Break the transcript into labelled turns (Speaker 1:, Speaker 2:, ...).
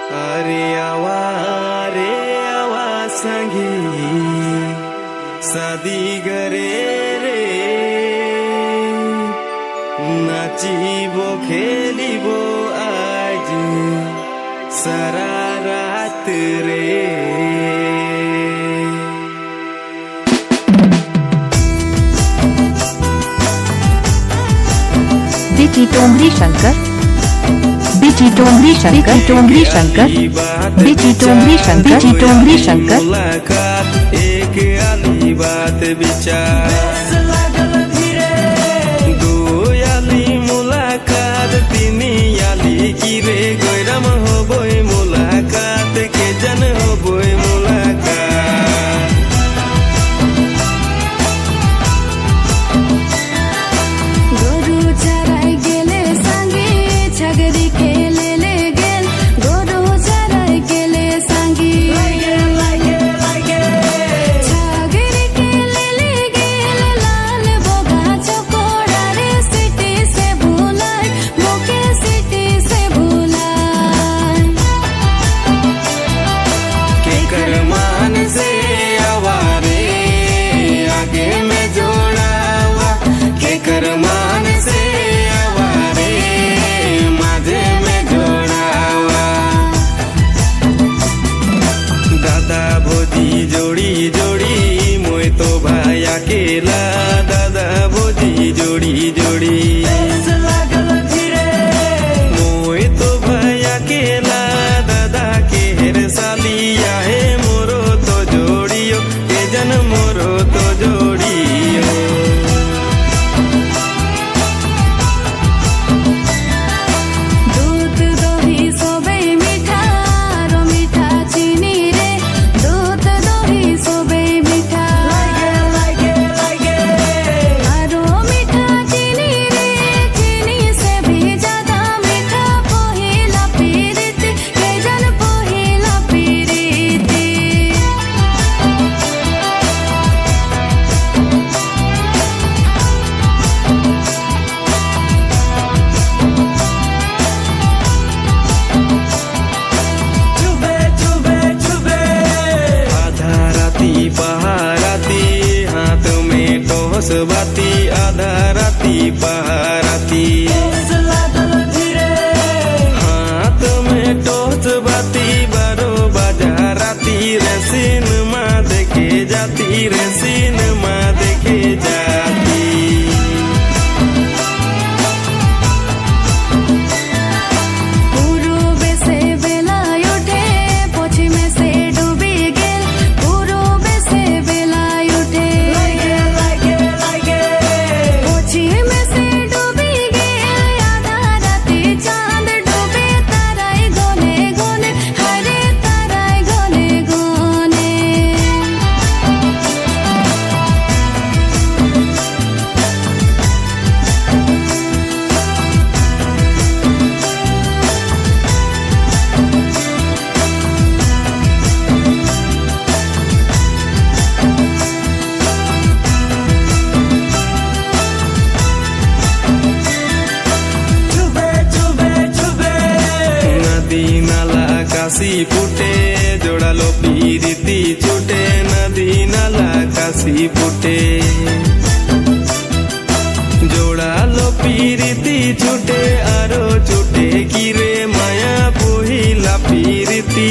Speaker 1: अरे आवा संगी शादी करे रे नाचिबो खेलिबो आज सारा रात रे।
Speaker 2: बिची टोंगरी शंकर, बिची टोंगरी शंकर, टोंगरी शंकर, बिची टोंगरी शंकर, बिची टोंगरी शंकर।
Speaker 1: मुलाकात एक आली बात विचार, दो आली मुलाकात तीनी आली की रे गोयराम हो बोई मुलाकात के जन हो बोई मुलाकात। जोड़ी जोड़ी मोय तो भाई अकेला दादा भोजी जोड़ी जोड़ी मोय तो भाई अकेला दादा के हेर सालिया है मोरो तो जोड़ियो के जन मोरो तो जोड़ियो। पहाराती हाथ में टोस बाती आधा राती पहाराती हाथ में टोस बाती बारो बाजा राती रे सिनेमा देखे जाती रे सिनेमा देखे जाती। काशी फुटे जोड़ालो पीरिती छूटे नदी नाला काशी फुटे जोड़ालो पीरिती छूटे आरो छूटे की रे माया पुहिला पीरिती